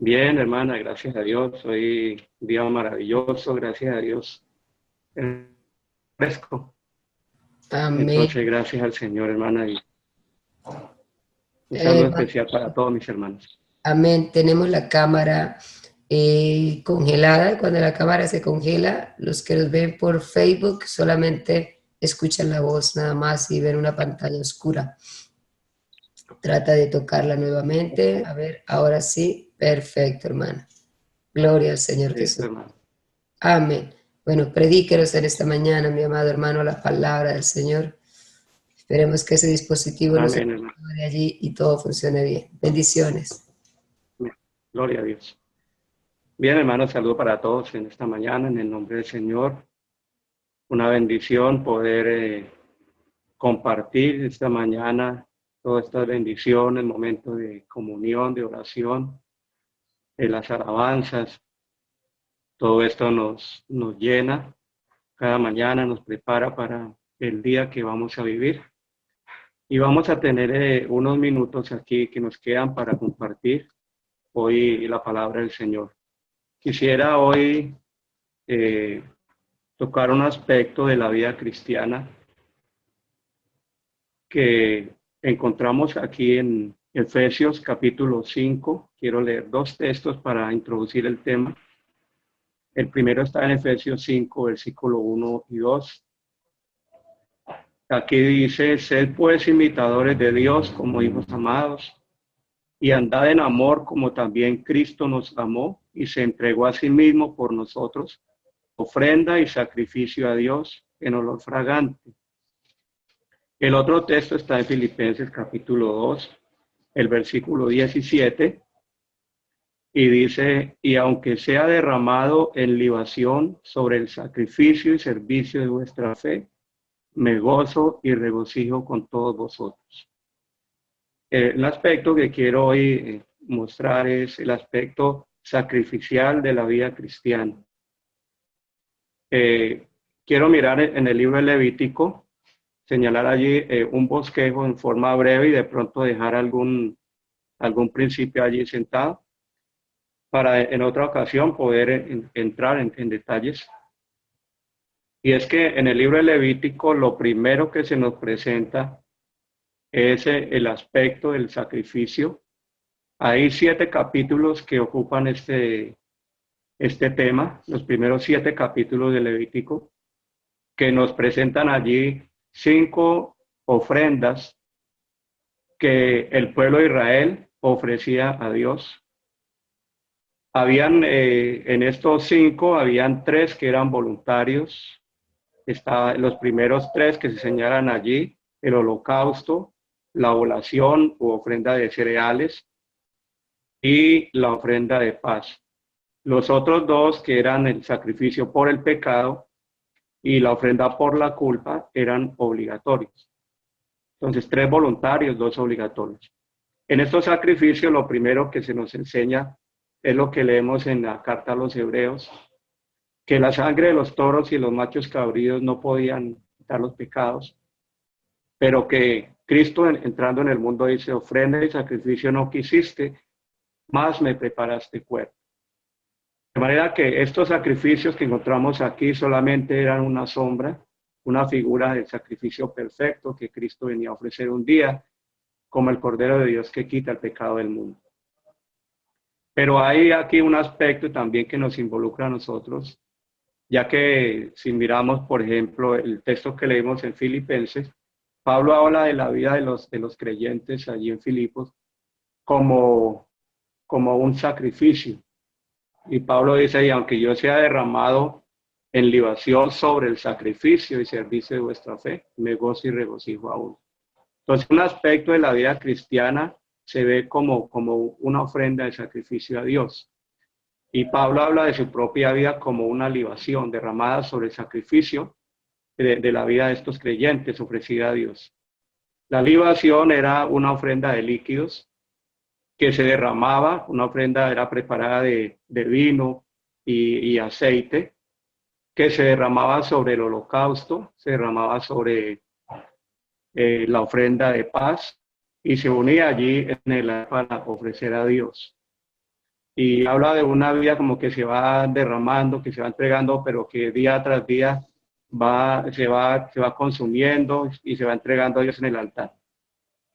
Bien, hermana, gracias a Dios. Hoy un día maravilloso, gracias a Dios. Fresco. Amén. Entonces, gracias al Señor, hermana, y un saludo Hermano, especial para todos mis hermanos. amén. Tenemos la cámara congelada. Cuando la cámara se congela, los que nos ven por Facebook solamente escuchan la voz nada más y ven una pantalla oscura. Trata de tocarla nuevamente. A ver, ahora sí. Perfecto, hermano. Gloria al Señor Listo, Jesús. hermano. Amén. Bueno, predíquenos en esta mañana, mi amado hermano, la palabra del Señor. Esperemos que ese dispositivo no se Amén, hermano. mueva de allí y todo funcione bien. Bendiciones. Amén. Gloria a Dios. Bien, hermano, saludo para todos en esta mañana, en el nombre del Señor. Una bendición poder compartir esta mañana todas estas bendiciones, momentos de comunión, de oración, de las alabanzas. Todo esto nos llena cada mañana, nos prepara para el día que vamos a vivir. Y vamos a tener unos minutos aquí que nos quedan para compartir hoy la palabra del Señor. Quisiera hoy eh, tocar un aspecto de la vida cristiana que encontramos aquí en Efesios capítulo 5. Quiero leer dos textos para introducir el tema. El primero está en Efesios 5, versículo 1 y 2. Aquí dice: sed pues imitadores de Dios como hijos amados, y andad en amor como también Cristo nos amó y se entregó a sí mismo por nosotros, ofrenda y sacrificio a Dios en olor fragante. El otro texto está en Filipenses capítulo 2, el versículo 17, y dice: y aunque sea derramado en libación sobre el sacrificio y servicio de vuestra fe, me gozo y regocijo con todos vosotros. El aspecto que quiero hoy mostrar es el aspecto sacrificial de la vida cristiana. Eh, Quiero mirar en el libro de Levítico, señalar allí un bosquejo en forma breve y de pronto dejar algún principio allí sentado para en otra ocasión poder entrar en detalles. Y es que en el libro de Levítico lo primero que se nos presenta es el aspecto del sacrificio. Hay 7 capítulos que ocupan este tema, los primeros 7 capítulos de Levítico, que nos presentan allí 5 ofrendas que el pueblo de Israel ofrecía a Dios. Habían en estos 5, habían 3 que eran voluntarios. Está los primeros 3 que se señalan allí: el holocausto, la oblación u ofrenda de cereales y la ofrenda de paz. Los otros 2, que eran el sacrificio por el pecado y la ofrenda por la culpa, eran obligatorios. Entonces, 3 voluntarios, 2 obligatorios. En estos sacrificios, lo primero que se nos enseña es lo que leemos en la carta a los Hebreos, que la sangre de los toros y los machos cabríos no podían quitar los pecados, pero que Cristo entrando en el mundo dice: ofrenda y sacrificio no quisiste, más me preparaste cuerpo. De manera que estos sacrificios que encontramos aquí solamente eran una sombra, una figura del sacrificio perfecto que Cristo venía a ofrecer un día, como el Cordero de Dios que quita el pecado del mundo. Pero hay aquí un aspecto también que nos involucra a nosotros, ya que si miramos, por ejemplo, el texto que leímos en Filipenses, Pablo habla de la vida de los creyentes allí en Filipos como, como un sacrificio. Y Pablo dice: y aunque yo sea derramado en libación sobre el sacrificio y servicio de vuestra fe, me gozo y regocijo aún. Entonces, un aspecto de la vida cristiana se ve como una ofrenda de sacrificio a Dios. Y Pablo habla de su propia vida como una libación derramada sobre el sacrificio de la vida de estos creyentes ofrecida a Dios. La libación era una ofrenda de líquidos que se derramaba. Una ofrenda era preparada de vino y aceite, que se derramaba sobre el holocausto, se derramaba sobre la ofrenda de paz y se unía allí en el para ofrecer a Dios. y habla de una vida como que se va derramando, que se va entregando, pero que día tras día se va consumiendo y se va entregando a Dios en el altar,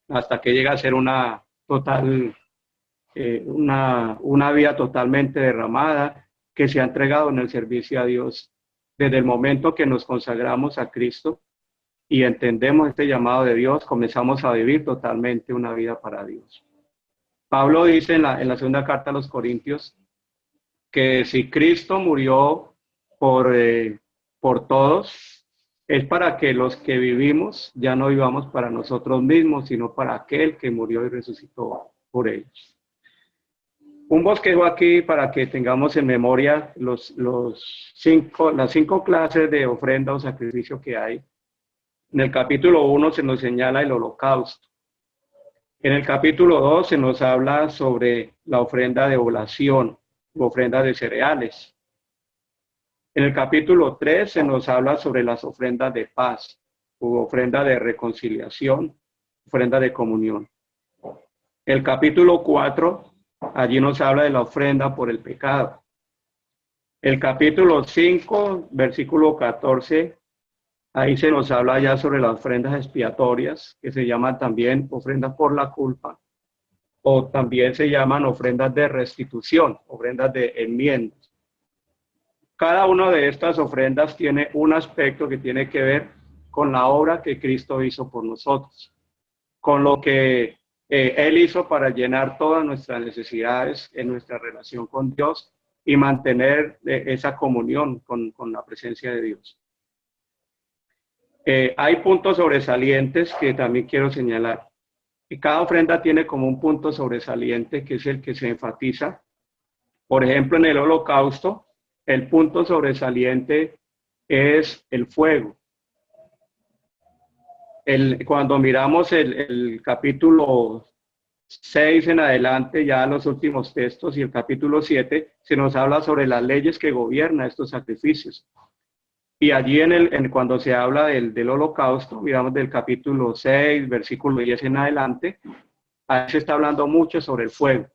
hasta que llega a ser una total, una vida totalmente derramada, que se ha entregado en el servicio a Dios. Desde el momento que nos consagramos a Cristo y entendemos este llamado de Dios, comenzamos a vivir totalmente una vida para Dios. Pablo dice en la segunda carta a los Corintios que si Cristo murió por todos, es para que los que vivimos ya no vivamos para nosotros mismos, sino para aquel que murió y resucitó por ellos. Un bosquejo aquí para que tengamos en memoria las 5 clases de ofrenda o sacrificio que hay. En el capítulo 1 se nos señala el holocausto. En el capítulo 2 se nos habla sobre la ofrenda de oblación, ofrenda de cereales. En el capítulo 3 se nos habla sobre las ofrendas de paz, ofrenda de reconciliación, ofrenda de comunión. El capítulo 4, allí nos habla de la ofrenda por el pecado. El capítulo 5, versículo 14, ahí se nos habla ya sobre las ofrendas expiatorias, que se llaman también ofrendas por la culpa, o también se llaman ofrendas de restitución, ofrendas de enmiendas. Cada una de estas ofrendas tiene un aspecto que tiene que ver con la obra que Cristo hizo por nosotros, con lo que Él hizo para llenar todas nuestras necesidades en nuestra relación con Dios y mantener esa comunión con la presencia de Dios. Hay puntos sobresalientes que también quiero señalar. Y cada ofrenda tiene como un punto sobresaliente que es el que se enfatiza. Por ejemplo, en el holocausto, el punto sobresaliente es el fuego. Cuando miramos el capítulo 6 en adelante, ya los últimos textos, y el capítulo 7, se nos habla sobre las leyes que gobiernan estos sacrificios. Y allí cuando se habla del holocausto, miramos del capítulo 6, versículo 10 en adelante, ahí se está hablando mucho sobre el fuego,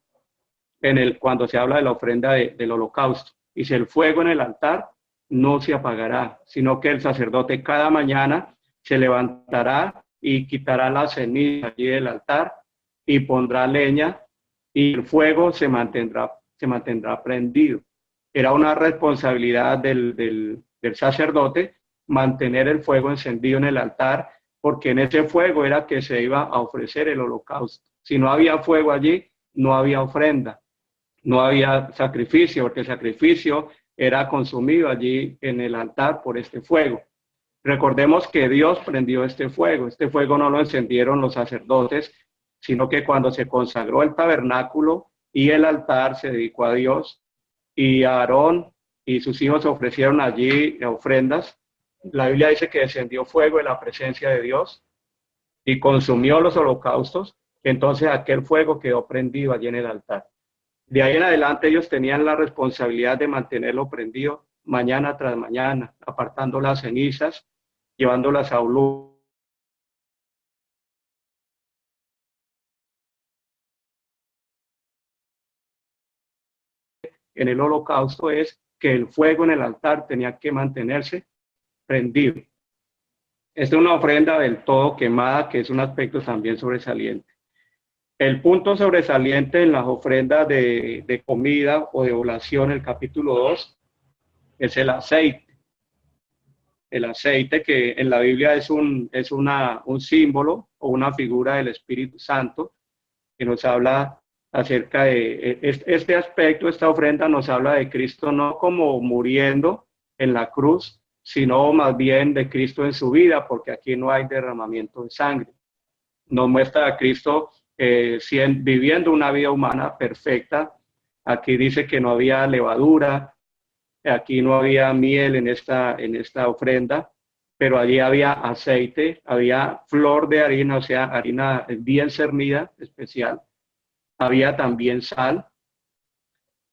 cuando se habla de la ofrenda del holocausto. Dice, el fuego en el altar no se apagará, sino que el sacerdote cada mañana se levantará y quitará la ceniza allí del altar y pondrá leña y el fuego se mantendrá prendido. Era una responsabilidad del sacerdote mantener el fuego encendido en el altar, porque en ese fuego era que se iba a ofrecer el holocausto. Si no había fuego allí, no había ofrenda, no había sacrificio, porque el sacrificio era consumido allí en el altar por este fuego. Recordemos que Dios prendió este fuego no lo encendieron los sacerdotes, sino que cuando se consagró el tabernáculo y el altar se dedicó a Dios, y Aarón y sus hijos ofrecieron allí ofrendas. La Biblia dice que descendió fuego en la presencia de Dios y consumió los holocaustos, entonces aquel fuego quedó prendido allí en el altar. De ahí en adelante ellos tenían la responsabilidad de mantenerlo prendido mañana tras mañana, apartando las cenizas, llevándolas a un lugar. En el holocausto es que el fuego en el altar tenía que mantenerse prendido. Esta es una ofrenda del todo quemada, que es un aspecto también sobresaliente. El punto sobresaliente en las ofrendas de comida o de oblación, el capítulo 2, es el aceite. El aceite que en la Biblia es un símbolo o una figura del Espíritu Santo, que nos habla acerca de este aspecto. Esta ofrenda nos habla de Cristo no como muriendo en la cruz, sino más bien de Cristo en su vida, porque aquí no hay derramamiento de sangre. Nos muestra a Cristo viviendo una vida humana perfecta. Aquí dice que no había levadura, aquí no había miel en esta ofrenda, pero allí había aceite, había flor de harina, o sea, harina bien cernida, especial. Había también sal.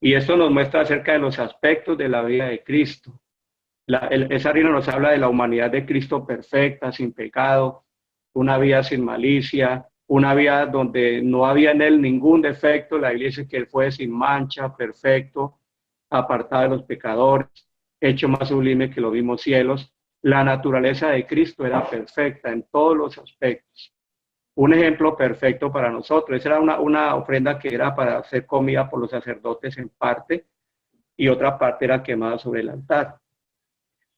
Y esto nos muestra acerca de los aspectos de la vida de Cristo. Esa harina nos habla de la humanidad de Cristo perfecta, sin pecado, una vida sin malicia, una vida donde no había en él ningún defecto. La Biblia dice que él fue sin mancha, perfecto, apartado de los pecadores, hecho más sublime que los mismos cielos. La naturaleza de Cristo era perfecta en todos los aspectos. Un ejemplo perfecto para nosotros. Esa era una ofrenda que era para ser comida por los sacerdotes en parte, y otra parte era quemada sobre el altar.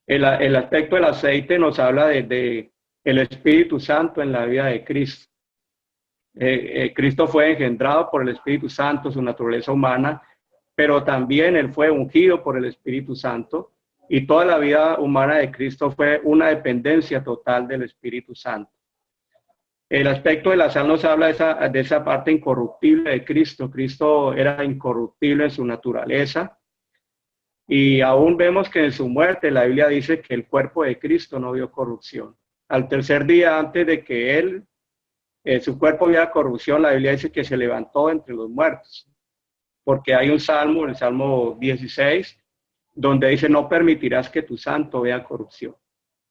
El aspecto del aceite nos habla de el Espíritu Santo en la vida de Cristo. Cristo fue engendrado por el Espíritu Santo, su naturaleza humana, pero también él fue ungido por el Espíritu Santo, y toda la vida humana de Cristo fue una dependencia total del Espíritu Santo. El aspecto de la sal nos habla de esa parte incorruptible de Cristo. Cristo era incorruptible en su naturaleza, y aún vemos que en su muerte la Biblia dice que el cuerpo de Cristo no vio corrupción. Al tercer día, antes de que su cuerpo viera corrupción, la Biblia dice que se levantó entre los muertos, porque hay un salmo, el Salmo 16, donde dice: no permitirás que tu santo vea corrupción.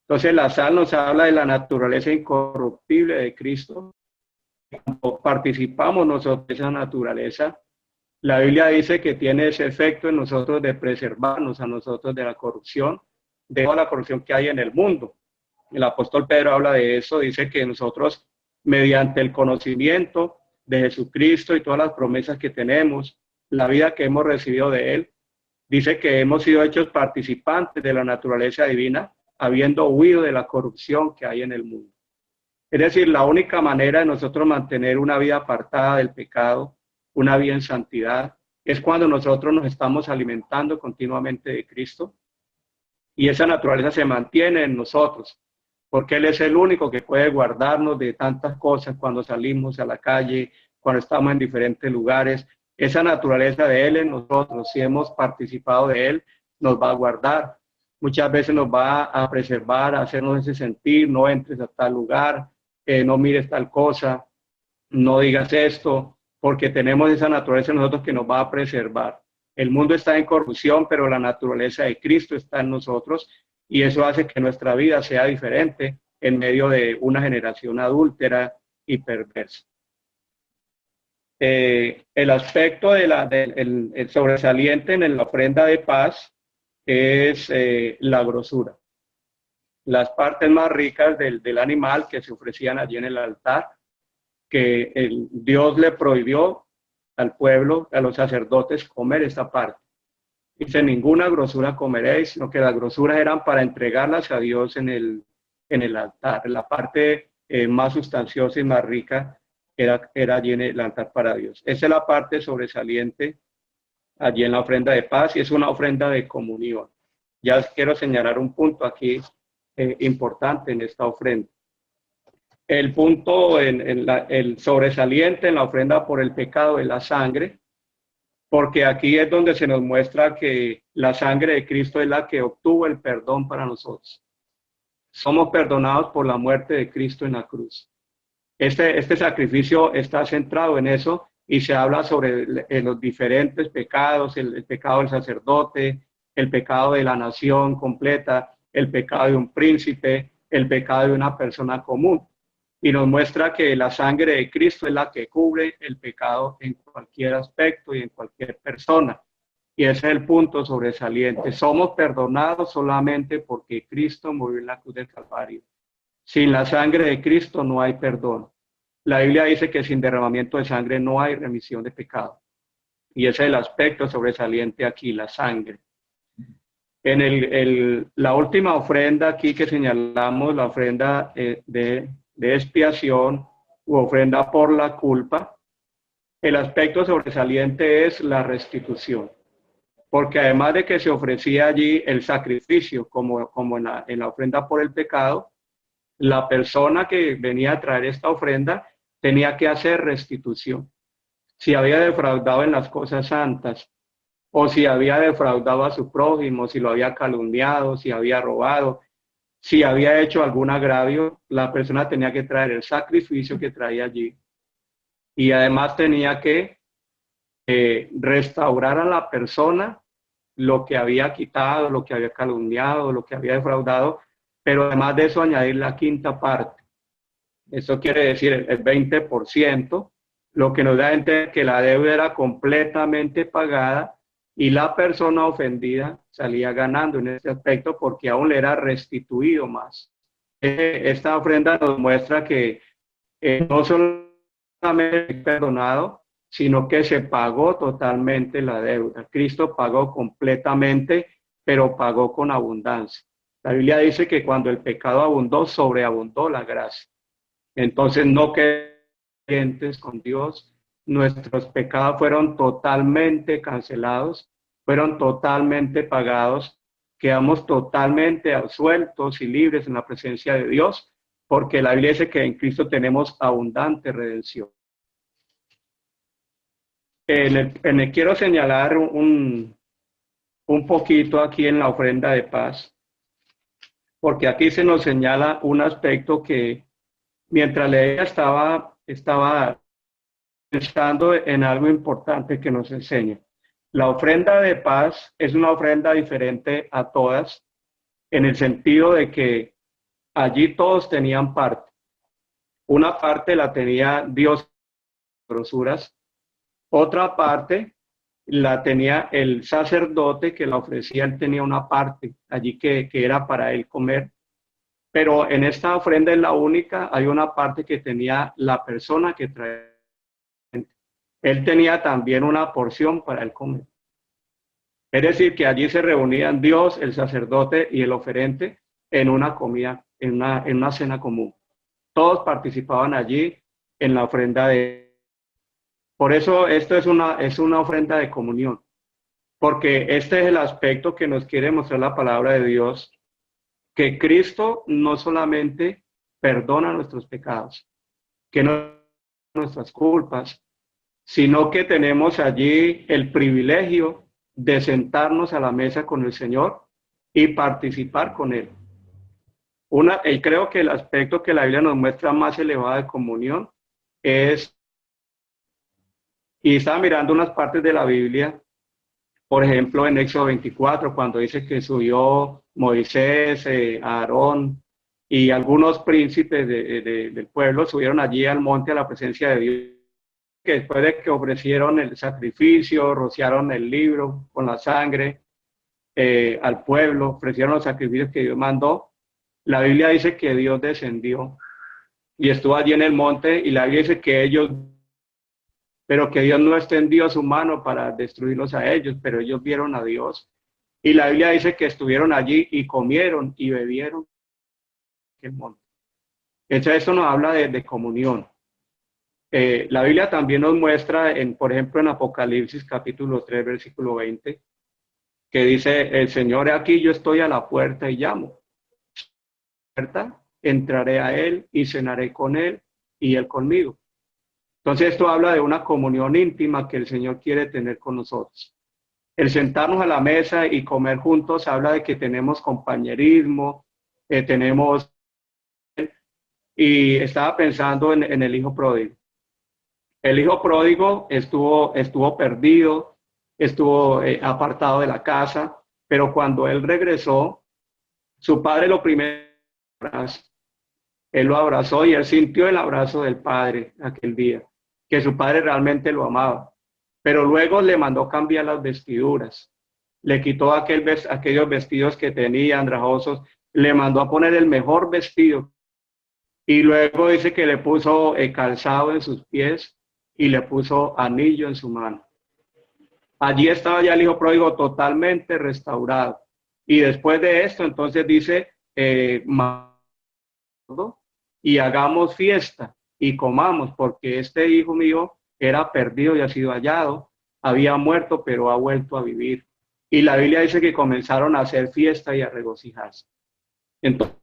Entonces la sal nos habla de la naturaleza incorruptible de Cristo. Cuando participamos nosotros de esa naturaleza, la Biblia dice que tiene ese efecto en nosotros de preservarnos a nosotros de la corrupción, de toda la corrupción que hay en el mundo. El apóstol Pedro habla de eso, dice que nosotros, mediante el conocimiento de Jesucristo y todas las promesas que tenemos, la vida que hemos recibido de él, dice que hemos sido hechos participantes de la naturaleza divina, habiendo huido de la corrupción que hay en el mundo. Es decir, la única manera de nosotros mantener una vida apartada del pecado, una vida en santidad, es cuando nosotros nos estamos alimentando continuamente de Cristo, y esa naturaleza se mantiene en nosotros, porque Él es el único que puede guardarnos de tantas cosas cuando salimos a la calle, cuando estamos en diferentes lugares. Esa naturaleza de Él en nosotros, si hemos participado de Él, nos va a guardar. Muchas veces nos va a preservar, a hacernos ese sentir: no entres a tal lugar, no mires tal cosa, no digas esto, porque tenemos esa naturaleza en nosotros que nos va a preservar. El mundo está en corrupción, pero la naturaleza de Cristo está en nosotros, y eso hace que nuestra vida sea diferente en medio de una generación adúltera y perversa. El aspecto el sobresaliente en la ofrenda de paz es la grosura. Las partes más ricas del animal que se ofrecían allí en el altar, que Dios le prohibió al pueblo, a los sacerdotes, comer esta parte. Dice: ninguna grosura comeréis, sino que las grosuras eran para entregarlas a Dios en el altar. La parte más sustanciosa y más rica era allí en el altar para Dios. Esa es la parte sobresaliente allí en la ofrenda de paz, y es una ofrenda de comunión. Ya quiero señalar un punto aquí importante en esta ofrenda. El punto, el sobresaliente en la ofrenda por el pecado es la sangre, porque aquí es donde se nos muestra que la sangre de Cristo es la que obtuvo el perdón para nosotros. Somos perdonados por la muerte de Cristo en la cruz. Este sacrificio está centrado en eso, y se habla sobre los diferentes pecados: el pecado del sacerdote, el pecado de la nación completa, el pecado de un príncipe, el pecado de una persona común. Y nos muestra que la sangre de Cristo es la que cubre el pecado en cualquier aspecto y en cualquier persona. Y ese es el punto sobresaliente. Somos perdonados solamente porque Cristo murió en la cruz del Calvario. Sin la sangre de Cristo no hay perdón. La Biblia dice que sin derramamiento de sangre no hay remisión de pecado. Y ese es el aspecto sobresaliente aquí, la sangre. En la última ofrenda aquí que señalamos, la ofrenda de expiación u ofrenda por la culpa, el aspecto sobresaliente es la restitución. Porque además de que se ofrecía allí el sacrificio como en la ofrenda por el pecado, la persona que venía a traer esta ofrenda tenía que hacer restitución. Si había defraudado en las cosas santas, o si había defraudado a su prójimo, si lo había calumniado, si había robado, si había hecho algún agravio, la persona tenía que traer el sacrificio que traía allí. Y además tenía que restaurar a la persona lo que había quitado, lo que había calumniado, lo que había defraudado, pero además de eso añadir la quinta parte. Esto quiere decir el 20%, lo que nos da a entender que la deuda era completamente pagada y la persona ofendida salía ganando en este aspecto porque aún le era restituido más. Esta ofrenda nos muestra que no solamente perdonado, sino que se pagó totalmente la deuda. Cristo pagó completamente, pero pagó con abundancia. La Biblia dice que cuando el pecado abundó, sobreabundó la gracia. Entonces no creyentes con Dios, nuestros pecados fueron totalmente cancelados, fueron totalmente pagados, quedamos totalmente absueltos y libres en la presencia de Dios, porque la Biblia dice que en Cristo tenemos abundante redención. Quiero señalar un poquito aquí en la ofrenda de paz, porque aquí se nos señala un aspecto que mientras leía estaba pensando en algo importante que nos enseña. La ofrenda de paz es una ofrenda diferente a todas, en el sentido de que allí todos tenían parte. Una parte la tenía Dios, grosuras, otra parte la tenía el sacerdote que la ofrecía, él tenía una parte allí que era para él comer. Pero en esta ofrenda es la única, hay una parte que tenía la persona que trae. Él tenía también una porción para él comer. Es decir, que allí se reunían Dios, el sacerdote y el oferente en una comida, en una cena común. Todos participaban allí en la ofrenda de... Por eso esto es una ofrenda de comunión, porque este es el aspecto que nos quiere mostrar la palabra de Dios, que Cristo no solamente perdona nuestros pecados, que no nuestras culpas, sino que tenemos allí el privilegio de sentarnos a la mesa con el Señor y participar con Él. Y creo que el aspecto que la Biblia nos muestra más elevado de comunión es, y estaba mirando unas partes de la Biblia, por ejemplo en Éxodo 24, cuando dice que subió Moisés, Aarón y algunos príncipes del pueblo, subieron allí al monte a la presencia de Dios, que después de que ofrecieron el sacrificio, rociaron el libro con la sangre al pueblo, ofrecieron los sacrificios que Dios mandó, la Biblia dice que Dios descendió y estuvo allí en el monte, y la Biblia dice que ellos, pero que Dios no extendió su mano para destruirlos a ellos, pero ellos vieron a Dios. Y la Biblia dice que estuvieron allí y comieron y bebieron en el monte. Entonces esto nos habla de comunión. La Biblia también nos muestra, por ejemplo, en Apocalipsis capítulo 3, versículo 20, que dice, el Señor, aquí yo estoy a la puerta y llamo. Entraré a Él y cenaré con Él y Él conmigo. Entonces esto habla de una comunión íntima que el Señor quiere tener con nosotros. El sentarnos a la mesa y comer juntos habla de que tenemos compañerismo, tenemos... Y estaba pensando en el hijo pródigo. El hijo pródigo estuvo perdido, estuvo apartado de la casa, pero cuando él regresó, su padre lo primero, él lo abrazó y él sintió el abrazo del padre aquel día, que su padre realmente lo amaba. Pero luego le mandó cambiar las vestiduras, le quitó aquellos vestidos que tenía andrajosos, le mandó a poner el mejor vestido y luego dice que le puso calzado en sus pies y le puso anillo en su mano. Allí estaba ya el hijo pródigo totalmente restaurado. Y después de esto, entonces dice, y hagamos fiesta y comamos, porque este hijo mío era perdido y ha sido hallado, había muerto, pero ha vuelto a vivir. Y la Biblia dice que comenzaron a hacer fiesta y a regocijarse. Entonces,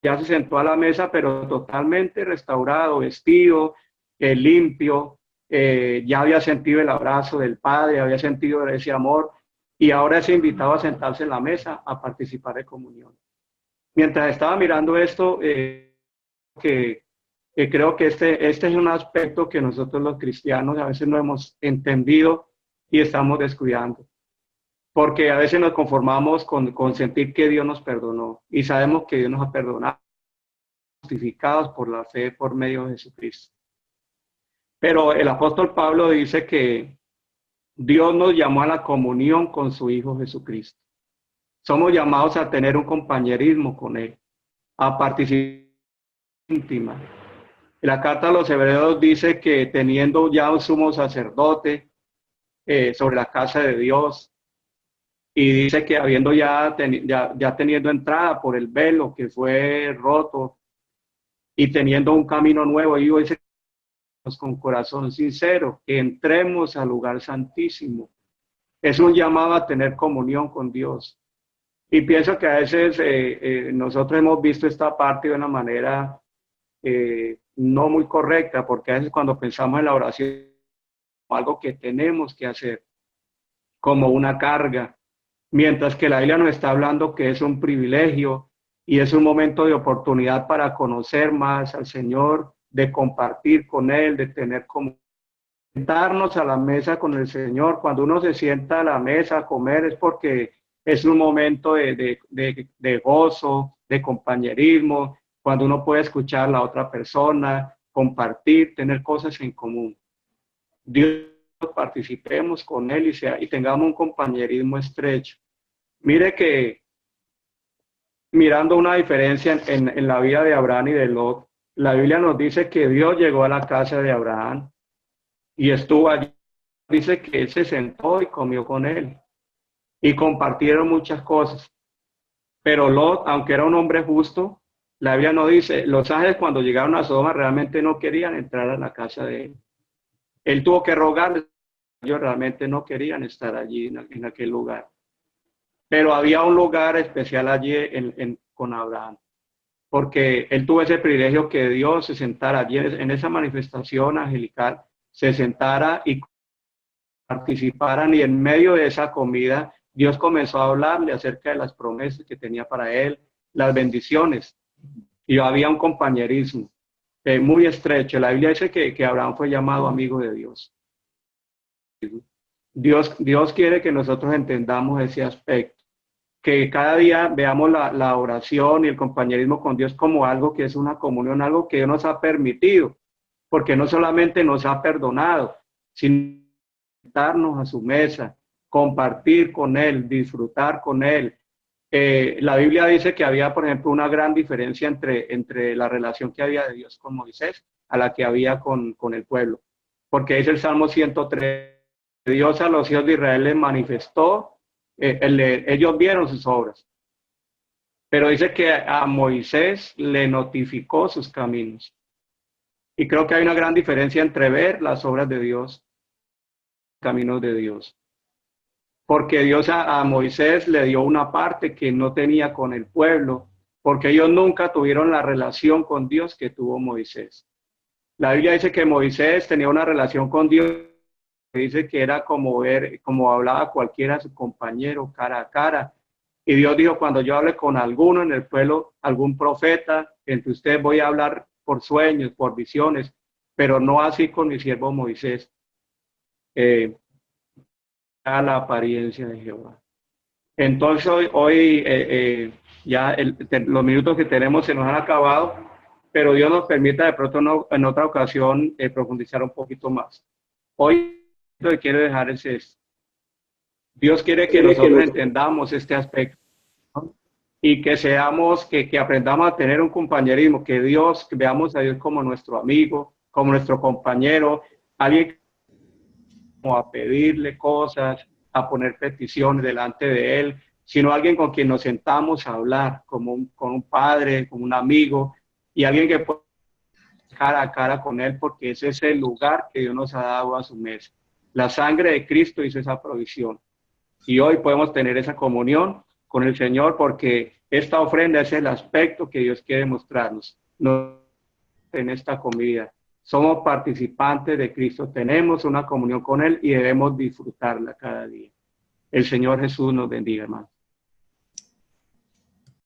ya se sentó a la mesa, pero totalmente restaurado, vestido, limpio, ya había sentido el abrazo del Padre, había sentido ese amor, y ahora es invitado a sentarse en la mesa a participar de comunión. Mientras estaba mirando esto, que creo que este es un aspecto que nosotros los cristianos a veces no hemos entendido y estamos descuidando. Porque a veces nos conformamos con sentir que Dios nos perdonó y sabemos que Dios nos ha perdonado. justificados por la fe por medio de Jesucristo. Pero el apóstol Pablo dice que Dios nos llamó a la comunión con su Hijo Jesucristo. Somos llamados a tener un compañerismo con Él, a participar íntima. La carta a los Hebreos dice que teniendo ya un sumo sacerdote sobre la casa de Dios, y dice que habiendo ya teniendo entrada por el velo que fue roto y teniendo un camino nuevo, y dice con corazón sincero, que entremos al lugar santísimo. Es un llamado a tener comunión con Dios. Y pienso que a veces nosotros hemos visto esta parte de una manera no muy correcta, porque a veces cuando pensamos en la oración, algo que tenemos que hacer, como una carga, mientras que la Biblia nos está hablando que es un privilegio y es un momento de oportunidad para conocer más al Señor, de compartir con Él, de tener como sentarnos a la mesa con el Señor. Cuando uno se sienta a la mesa a comer es porque es un momento de gozo, de compañerismo, cuando uno puede escuchar a la otra persona, compartir, tener cosas en común. Dios, participemos con Él y tengamos un compañerismo estrecho. Mire que mirando una diferencia en la vida de Abraham y de Lot, la Biblia nos dice que Dios llegó a la casa de Abraham y estuvo allí. Dice que Él se sentó y comió con él y compartieron muchas cosas. Pero Lot, aunque era un hombre justo, la Biblia no dice, los ángeles cuando llegaron a Sodoma realmente no querían entrar a la casa de él. Él tuvo que rogarles, ellos realmente no querían estar allí en aquel lugar. Pero había un lugar especial allí con Abraham, porque él tuvo ese privilegio que Dios se sentara allí en esa manifestación angelical, se sentara y participaran, y en medio de esa comida Dios comenzó a hablarle acerca de las promesas que tenía para él, las bendiciones, y había un compañerismo muy estrecho. La Biblia dice que Abraham fue llamado amigo de Dios. Dios quiere que nosotros entendamos ese aspecto, que cada día veamos la oración y el compañerismo con Dios como algo que es una comunión, algo que Dios nos ha permitido, porque no solamente nos ha perdonado, sino sentarnos a su mesa, compartir con Él, disfrutar con Él. La Biblia dice que había, por ejemplo, una gran diferencia entre la relación que había de Dios con Moisés a la que había con el pueblo, porque dice el Salmo 103, Dios a los hijos de Israel les manifestó, ellos vieron sus obras, pero dice que a Moisés le notificó sus caminos. Y creo que hay una gran diferencia entre ver las obras de Dios, caminos de Dios. Porque Dios a Moisés le dio una parte que no tenía con el pueblo, porque ellos nunca tuvieron la relación con Dios que tuvo Moisés. La Biblia dice que Moisés tenía una relación con Dios, dice que era como hablaba cualquiera de su compañero cara a cara. Y Dios dijo, cuando yo hable con alguno en el pueblo, algún profeta, entre ustedes voy a hablar por sueños, por visiones, pero no así con mi siervo Moisés. A la apariencia de Jehová. Entonces hoy ya los minutos que tenemos se nos han acabado, pero Dios nos permita de pronto en otra ocasión profundizar un poquito más. Hoy lo que quiero dejar es esto. Dios quiere que nosotros entendamos este aspecto, ¿no? Y que que aprendamos a tener un compañerismo, que veamos a Dios como nuestro amigo, como nuestro compañero, alguien a pedirle cosas, a poner peticiones delante de Él, sino alguien con quien nos sentamos a hablar, con un padre, como un amigo, y alguien que puede cara a cara con Él, porque ese es el lugar que Dios nos ha dado a su mesa. La sangre de Cristo hizo esa provisión. Y hoy podemos tener esa comunión con el Señor, porque esta ofrenda es el aspecto que Dios quiere mostrarnos en esta comida. Somos participantes de Cristo, tenemos una comunión con Él y debemos disfrutarla cada día. El Señor Jesús nos bendiga, hermano.